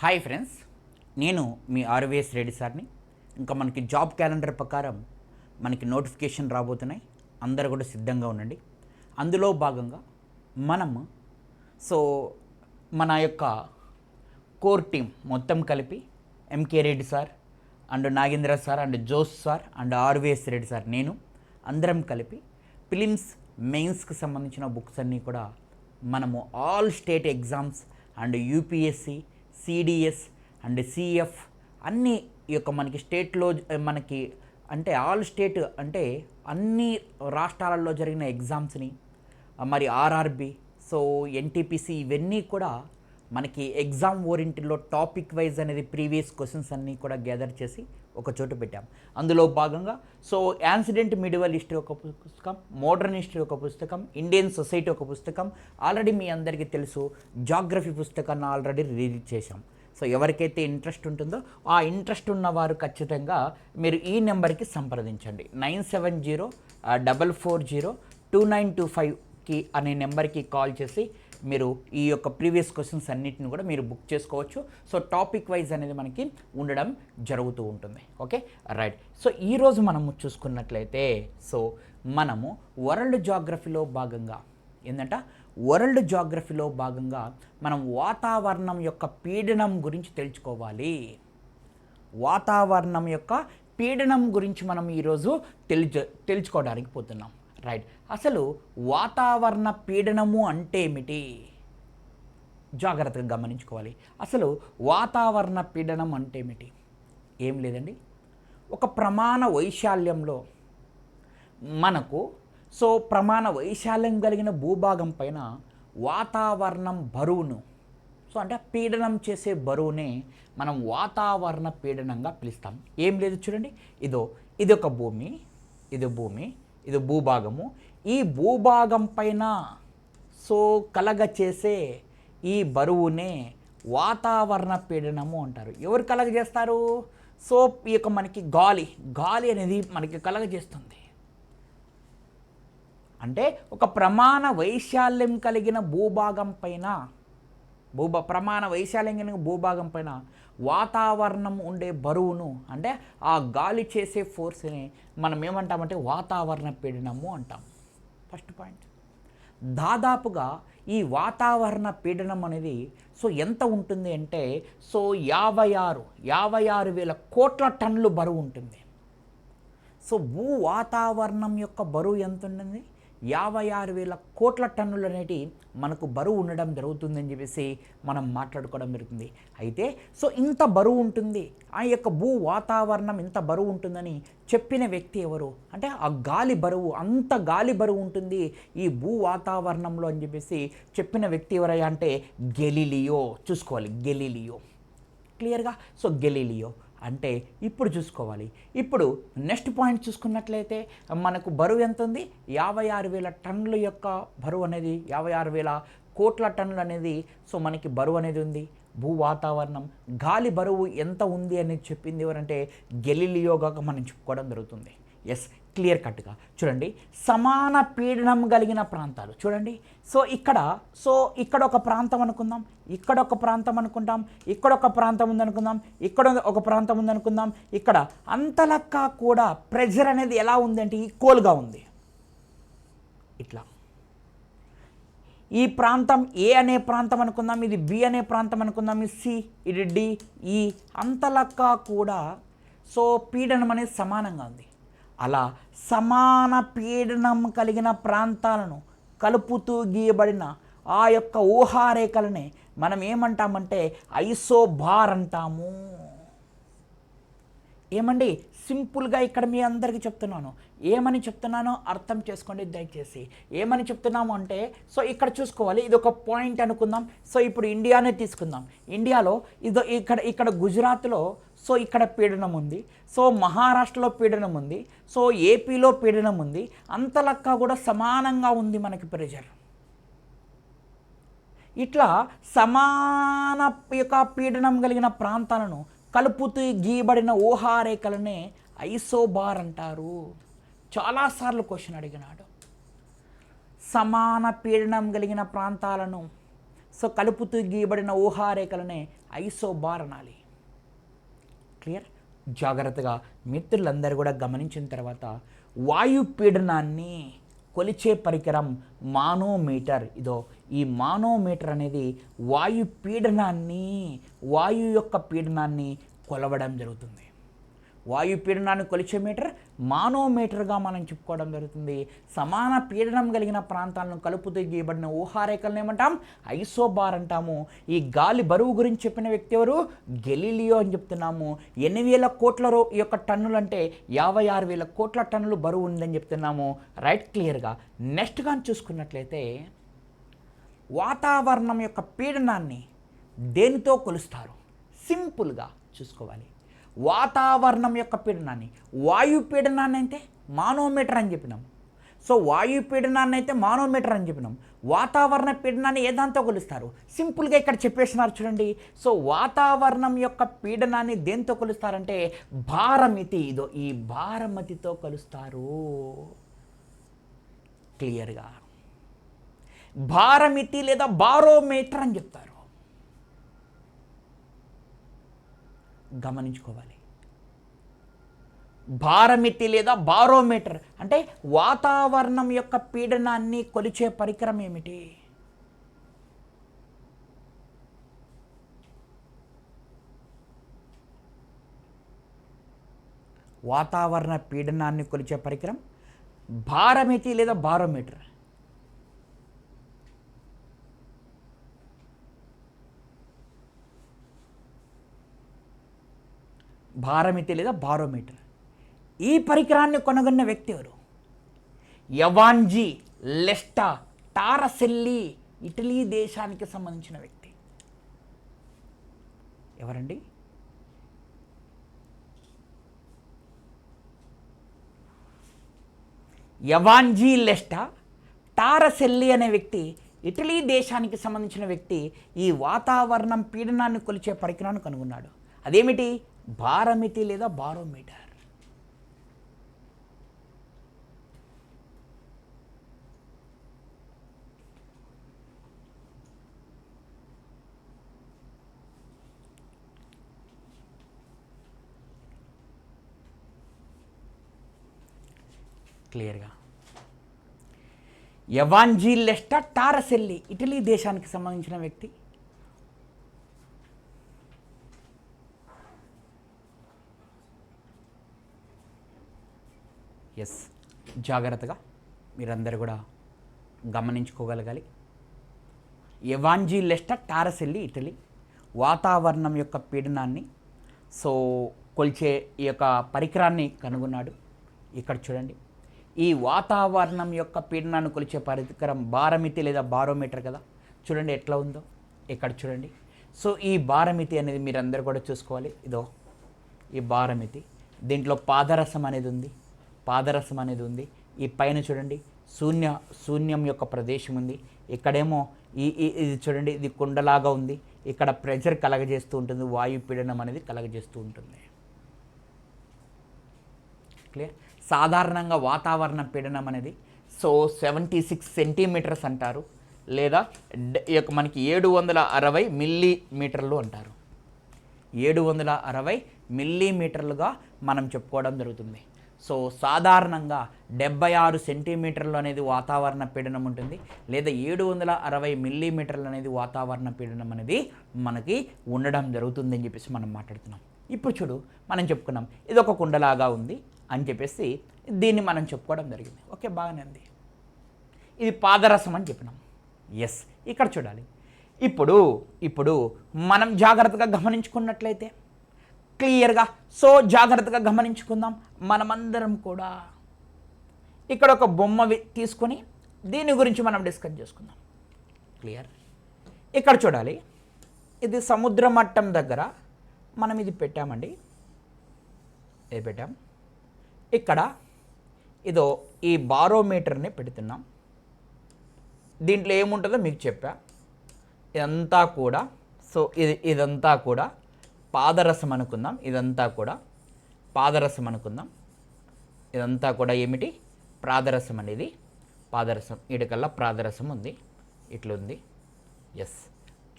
Hi friends, నేను మీ RVS Reddy సార్ని. ఇంకా మనకి జాబ్ క్యాలెండర్ ప్రకారం మనకి నోటిఫికేషన్ రాబోతున్నాయి. అందరూ కూడా సిద్ధంగా ఉండండి. అందులో భాగంగా మనం సో మన యొక్క కోర్ టీం మొత్తం కలిపి MK Reddy sir and Nagendra sir and Jose sir and RVS Reddy sir నేను అందరం కలిపి ఫిలిమ్స్ మెయిన్స్కి సంబంధించిన బుక్స్ అన్నీ కూడా మనము all state exams and UPSC, CDS and CF అన్ని ఈ యొక్క మనకి స్టేట్లో మనకి అంటే ఆల్ స్టేట్ అంటే అన్ని రాష్ట్రాలలో జరిగిన ఎగ్జామ్స్ని మరి ఆర్ఆర్బి సో ఎన్టీపీసీ ఇవన్నీ కూడా మనకి ఎగ్జామ్ ఓరియంటెడ్లో టాపిక్ వైజ్ అనేది ప్రీవియస్ క్వశ్చన్స్ అన్నీ కూడా గ్యాదర్ చేసి ఒక చోట పెట్టాం. అందులో భాగంగా సో యాన్సిడెంట్ మిడివల్ హిస్టరీ ఒక పుస్తకం, మోడర్న్ హిస్టరీ ఒక పుస్తకం, ఇండియన్ సొసైటీ ఒక పుస్తకం, ఆల్రెడీ మీ అందరికీ తెలుసు జాగ్రఫీ పుస్తకాన్ని ఆల్రెడీ రిలీజ్ చేశాం. సో ఎవరికైతే ఇంట్రెస్ట్ ఉంటుందో ఆ ఇంట్రెస్ట్ ఉన్నవారు ఖచ్చితంగా మీరు ఈ నెంబర్కి సంప్రదించండి. 9704402925కి అనే నెంబర్కి కాల్ చేసి మీరు ఈ యొక్క ప్రీవియస్ క్వశ్చన్స్ అన్నిటిని కూడా మీరు బుక్ చేసుకోవచ్చు. సో టాపిక్ వైజ్ అనేది మనకి ఉండడం జరుగుతూ ఉంటుంది. Okay right. సో ఈరోజు మనము చూసుకున్నట్లయితే సో మనము వరల్డ్ జాగ్రఫీలో భాగంగా ఏంటంటే వరల్డ్ జాగ్రఫీలో భాగంగా మనం వాతావరణం యొక్క పీడనం గురించి తెలుసుకోవాలి. వాతావరణం యొక్క పీడనం గురించి మనం ఈరోజు తెలుసుకోవడానికి పోతున్నాం. రైట్. అసలు వాతావరణ పీడనము అంటే ఏమిటి జాగ్రత్తగా గమనించుకోవాలి. అసలు వాతావరణ పీడనం అంటే ఏమిటి? ఏం లేదండి, ఒక ప్రమాణ వైశాల్యంలో మనకు సో ప్రమాణ వైశాల్యం కలిగిన భూభాగం పైన వాతావరణం బరువును సో అంటే పీడనం చేసే బరువునే మనం వాతావరణ పీడనంగా పిలుస్తాం. ఏం లేదు చూడండి, ఇది ఒక భూమి, ఇది భూభాగము. ఈ భూభాగం పైన సో కలగ చేసే ఈ బరువునే వాతావరణ పీడనము అంటారు. ఎవరు కలగజేస్తారు? సో ఈ యొక్క మనకి గాలి అనేది మనకి కలగజేస్తుంది. అంటే ఒక ప్రమాణ వైశాల్యం కలిగిన భూభాగం పైన ప్రమాణ వైశాల్యం కలిగిన భూభాగం పైన వాతావరణం ఉండే బరువును అంటే ఆ గాలి చేసే ఫోర్స్ని మనం ఏమంటామంటే వాతావరణ పీడనము అంటాం. First point. దాదాపుగా ఈ వాతావరణ పీడనం అనేది సో ఎంత ఉంటుంది అంటే సో 56,000 కోట్ల టన్నులు బరువు ఉంటుంది. సో భూ వాతావరణం యొక్క బరువు ఎంత ఉంటుంది? 56,000 కోట్ల టన్నులు అనేటి మనకు బరువు ఉండడం జరుగుతుందని చెప్పేసి మనం మాట్లాడుకోవడం జరుగుతుంది. అయితే సో ఇంత బరువు ఉంటుంది, ఆ యొక్క భూ వాతావరణం ఇంత బరువు ఉంటుందని చెప్పిన వ్యక్తి ఎవరు అంటే ఆ గాలి బరువు, అంత గాలి బరువు ఉంటుంది ఈ భూ వాతావరణంలో అని చెప్పేసి చెప్పిన వ్యక్తి ఎవరయ్యా అంటే గెలీలియో. చూసుకోవాలి, గెలీలియో. క్లియర్గా. సో గెలీలియో అంటే ఇప్పుడు చూసుకోవాలి. ఇప్పుడు నెక్స్ట్ పాయింట్ చూసుకున్నట్లయితే మనకు బరువు ఎంత ఉంది? 56,000 టన్నుల యొక్క బరువు అనేది 56,000 కోట్ల టన్నులు అనేది సో మనకి బరువు అనేది ఉంది. భూ వాతావరణం గాలి బరువు ఎంత ఉంది అనేది చెప్పింది ఎవరంటే గెలీలియోగా మనం చెప్పుకోవడం జరుగుతుంది. ఎస్, క్లియర్ కట్గా చూడండి. సమాన పీడనం కలిగిన ప్రాంతాలు చూడండి. సో ఇక్కడ ఒక ప్రాంతం అనుకుందాం, ఇక్కడ ఒక ప్రాంతం అనుకుంటాం, ఇక్కడ ఒక ప్రాంతం ఉందనుకుందాం, ఇక్కడ ఒక ప్రాంతం ఉందనుకుందాం. ఇక్కడ అంతలక్క కూడా ప్రెజర్ అనేది ఎలా ఉంది అంటే ఈక్వల్గా ఉంది. ఇట్లా ఈ ప్రాంతం ఏ అనే ప్రాంతం అనుకుందాం, ఇది బి అనే ప్రాంతం అనుకుందాం, ఇది సి, ఇది డి, ఈ అంతలక్క కూడా సో పీడనం అనేది సమానంగా ఉంది. అలా సమాన పీడనం కలిగిన ప్రాంతాలను కలుపుతూ గీయబడిన ఆ యొక్క ఊహారేఖలనే మనం ఏమంటామంటే ఐసోబార్ అంటాము. ఏమండి, సింపుల్గా ఇక్కడ మీ అందరికీ చెప్తున్నాను. ఏమని చెప్తున్నానో అర్థం చేసుకోండి దయచేసి. ఏమని చెప్తున్నాము అంటే సో ఇక్కడ చూసుకోవాలి, ఇది ఒక పాయింట్ అనుకుందాం. సో ఇప్పుడు ఇండియానే తీసుకుందాం. ఇండియాలో ఇక్కడ గుజరాత్లో సో ఇక్కడ పీడనం ఉంది, సో మహారాష్ట్రలో పీడనం ఉంది, సో ఏపీలో పీడనం ఉంది. అంతలక్క కూడా సమానంగా ఉంది మనకి ప్రెజర్. ఇట్లా సమాన యొక్క పీడనం కలిగిన ప్రాంతాలను కలుపుతూ గీయబడిన ఊహారేఖలనే ఐసోబార్ అంటారు. చాలాసార్లు క్వశ్చన్ అడిగినాడు. సమాన పీడనం కలిగిన ప్రాంతాలను సో కలుపుతూ గీయబడిన ఊహారేఖలనే ఐసోబార్ అనాలి. క్లియర్? జాగ్రత్తగా మిత్రులందరూ కూడా గమనించిన తర్వాత వాయు పీడనాన్ని కొలిచే పరికరం మానోమీటర్. ఇదో ఈ మానోమీటర్ అనేది వాయు పీడనాన్ని, వాయు యొక్క పీడనాన్ని కొలవడం జరుగుతుంది. వాయు పీడనాన్ని కొలిచే మీటర్ మానోమీటర్గా మనం చెప్పుకోవడం జరుగుతుంది. సమాన పీడనం కలిగిన ప్రాంతాలను కలుపుతూ గీయబడిన ఊహారేఖలను ఏమంటాం? ఐసోబార్ అంటాము. ఈ గాలి బరువు గురించి చెప్పిన వ్యక్తి ఎవరు? గెలీలియో అని చెప్తున్నాము. 8,000 కోట్ల యొక్క టన్నులు అంటే 56,000 కోట్ల టన్నులు బరువు ఉందని చెప్తున్నాము. రైట్? క్లియర్గా. నెక్స్ట్ కానీ చూసుకున్నట్లయితే వాతావరణం యొక్క పీడనాన్ని దేనితో కొలుస్తారు? సింపుల్గా చూసుకోవాలి. వాతావరణం యొక్క పీడనాన్ని, వాయు పీడనాన్ని అయితే మానోమీటర్ అని చెప్పినాం. సో వాయు పీడనాన్ని అయితే మానోమీటర్ అని చెప్పినాం. వాతావరణ పీడనాన్ని ఏ దాంతో కొలుస్తారు? సింపుల్గా ఇక్కడ చెప్పేసినారు చూడండి. సో వాతావరణం యొక్క పీడనాన్ని దేంతో కొలుస్తారంటే భారమితి. ఇదో ఈ భారమితితో కొలుస్తారు. క్లియర్గా భారమితి లేదా బారోమీటర్ అని చెప్తారు. గమనించుకోవాలి. భారమితి లేదా బారోమీటర్ అంటే వాతావరణం యొక్క పీడనాన్ని కొలిచే పరికరం ఏమిటి? వాతావరణ పీడనాన్ని కొలిచే పరికరం భారమితి లేదా బారోమీటర్. భారమితి లేదా బారోమీటర్. ఈ పరికరాన్ని కనుగొన్న వ్యక్తి ఎవరు? ఎవాంజీ లెస్టా టారసెల్లి, ఇటలీ దేశానికి సంబంధించిన వ్యక్తి. ఎవరండి? ఎవాంజీ లెస్టా టారసెల్లి అనే వ్యక్తి, ఇటలీ దేశానికి సంబంధించిన వ్యక్తి ఈ వాతావరణం పీడనాన్ని కొలిచే పరికరాన్ని కనుగొన్నాడు. అదేమిటి? భారమితి లేదా బారోమీటర్. క్లియర్గా ఎవాంజెలిస్టా టారసెల్లి, ఇటలీ దేశానికి సంబంధించిన వ్యక్తి. ఎస్, జాగ్రత్తగా మీరందరూ కూడా గమనించుకోగలగాలి. Evangelista టారసెల్లి, Italy. వాతావరణం యొక్క పీడనాన్ని కొలిచే ఈ యొక్క పరికరాన్ని కనుగొన్నాడు. ఇక్కడ చూడండి, ఈ వాతావరణం యొక్క పీడనాన్ని కొలిచే పరికరం భారమితి లేదా బారోమీటర్ కదా. చూడండి ఎట్లా ఉందో ఇక్కడ చూడండి. సో ఈ భారమితి అనేది మీరందరూ కూడా చూసుకోవాలి. ఇదో ఈ భారమితి, దీంట్లో పాదరసం అనేది ఉంది, పాదరసం అనేది ఉంది. ఈ పైన చూడండి శూన్యం యొక్క ప్రదేశం ఉంది. ఇక్కడేమో ఇది చూడండి, ఇది కుండలాగా ఉంది. ఇక్కడ ప్రెషర్ కలగజేస్తూ ఉంటుంది, వాయు పీడనం అనేది కలగజేస్తూ ఉంటుంది. క్లియర్? సాధారణంగా వాతావరణ పీడనం అనేది 76 సెంటీమీటర్స్ అంటారు, లేదా మనకి 760 మిల్లీమీటర్లు అంటారు. 760 మిల్లీమీటర్లుగా మనం చెప్పుకోవడం జరుగుతుంది. సాధారణంగా 76 సెంటీమీటర్లు అనేది వాతావరణ పీడనం ఉంటుంది, లేదా 760 మిల్లీమీటర్లు అనేది వాతావరణ పీడనం అనేది మనకి ఉండడం జరుగుతుంది అని చెప్పేసి మనం మాట్లాడుతున్నాం. ఇప్పుడు చూడు, మనం చెప్పుకున్నాం ఇది ఒక కుండలాగా ఉంది అని చెప్పేసి దీన్ని మనం చెప్పుకోవడం జరిగింది. ఓకే, బాగానే ఉంది. ఇది పాదరసం అని చెప్పినాం. ఎస్, ఇక్కడ చూడాలి. ఇప్పుడు మనం జాగ్రత్తగా గమనించుకున్నట్లయితే క్లియర్గా జాగ్రత్తగా గమనించుకుందాం. మనమందరం కూడా ఇక్కడ ఒక బొమ్మ తీసుకొని దీని గురించి మనం డిస్కస్ చేసుకుందాం. క్లియర్? ఇక్కడ చూడాలి, ఇది సముద్ర మట్టం దగ్గర మనం ఇది పెట్టామండి. ఇది పెట్టాం. ఇక్కడ ఇదో ఈ బారోమీటర్ని పెడుతున్నాం. దీంట్లో ఏముంటుందో మీకు చెప్పా. ఇదంతా కూడా ఇదంతా కూడా పాదరసం అనుకుందాం. ఇదంతా కూడా పాదరసం అనుకుందాం. ఇదంతా కూడా ఏమిటి? పాదరసం అనేది పాదరసం. ఇటుకల్లా పాదరసం ఉంది, ఇట్లా ఉంది. ఎస్,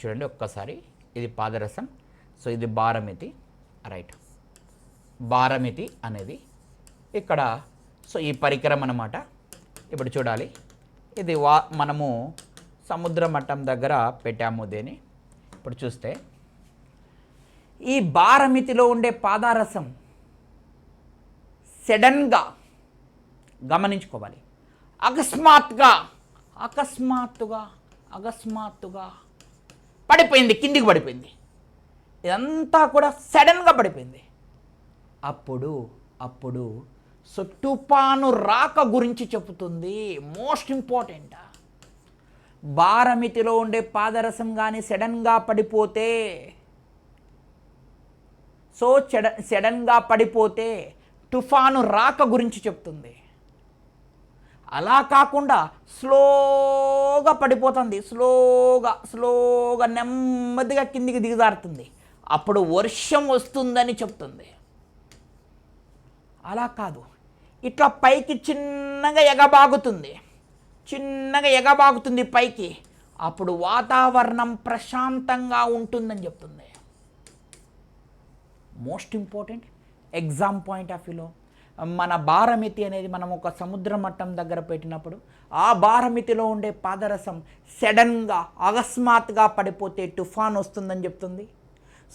చూడండి ఒక్కసారి, ఇది పాదరసం, సో ఇది బారమితి, రైట్. బారమితి అనేది ఇక్కడ, సో ఈ పరికరం అన్నమాట. ఇప్పుడు చూడాలి, ఇది మనము సముద్ర మట్టం దగ్గర పెట్టాము దీన్ని. ఇప్పుడు చూస్తే ఈ బారమితిలో ఉండే పాదరసం సడన్గా గమనించుకోవాలి, అకస్మాత్తుగా పడిపోయింది, కిందికి పడిపోయింది. ఇదంతా కూడా సడన్గా పడిపోయింది. అప్పుడు సో తుఫాను రాక గురించి చెబుతుంది. మోస్ట్ ఇంపార్టెంట్, బారమితిలో ఉండే పాదరసం కానీ సడన్గా పడిపోతే, సో సడన్గా పడిపోతే తుఫాను రాక గురించి చెప్తుంది. అలా కాకుండా స్లోగా పడిపోతుంది, స్లోగా నెమ్మదిగా కిందికి దిగజారుతుంది, అప్పుడు వర్షం వస్తుందని చెప్తుంది. అలా కాదు, ఇట్లా పైకి చిన్నగా ఎగబాగుతుంది పైకి, అప్పుడు వాతావరణం ప్రశాంతంగా ఉంటుందని చెప్తుంది. Most important, exam point of వ్యూలో మన బారమితి అనేది మనం ఒక సముద్ర మట్టం దగ్గర పెట్టినప్పుడు ఆ బారమితిలో ఉండే పాదరసం సడన్గా అకస్మాత్తుగా పడిపోతే తుఫాన్ వస్తుందని చెప్తుంది.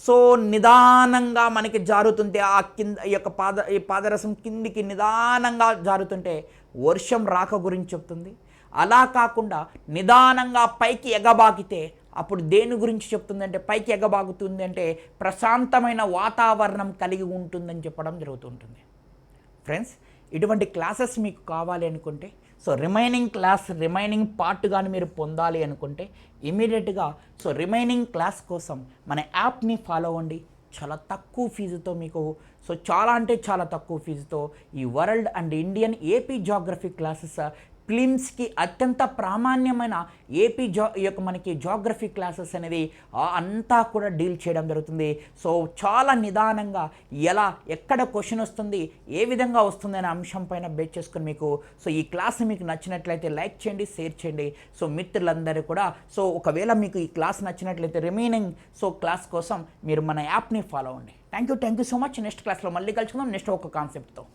సో నిదానంగా మనకి జారుతుంటే ఆ కింద ఈ పాదరసం కిందికి నిదానంగా జారుతుంటే వర్షం రాక గురించి చెప్తుంది. అలా కాకుండా నిదానంగా పైకి ఎగబాకితే అప్పుడు దేని గురించి చెప్తుందంటే, పైకి ఎగబాగుతుంది అంటే ప్రశాంతమైన వాతావరణం కలిగి ఉంటుందని చెప్పడం జరుగుతుంటుంది. ఫ్రెండ్స్, ఇటువంటి క్లాసెస్ మీకు కావాలి అనుకుంటే, సో రిమైనింగ్ పార్ట్ కానీ మీరు పొందాలి అనుకుంటే ఇమీడియట్గా సో రిమైనింగ్ క్లాస్ కోసం మన యాప్ని ఫాలో అవ్వండి. చాలా తక్కువ ఫీజుతో మీకు, సో చాలా అంటే చాలా తక్కువ ఫీజుతో ఈ world and Indian AP geography classes, ప్లిమ్స్కి అత్యంత ప్రామాణ్యమైన మనకి జాగ్రఫీ క్లాసెస్ అనేది అంతా కూడా డీల్ చేయడం జరుగుతుంది. సో చాలా నిదానంగా ఎక్కడ క్వశ్చన్ వస్తుంది, ఏ విధంగా వస్తుంది అనే అంశం పైన బేస్ చేసుకుని మీకు, సో ఈ క్లాస్ మీకు నచ్చినట్లయితే లైక్ చేయండి, షేర్ చేయండి. సో మిత్రులందరూ కూడా, సో ఒకవేళ మీకు ఈ క్లాస్ నచ్చినట్లయితే రిమైనింగ్ సో క్లాస్ కోసం మీరు మన యాప్ని ఫాలో అవ్వండి. Thank you so much. Next క్లాస్లో మళ్ళీ కలుసుకుందాం, నెక్స్ట్ ఒక కాన్సెప్ట్తో.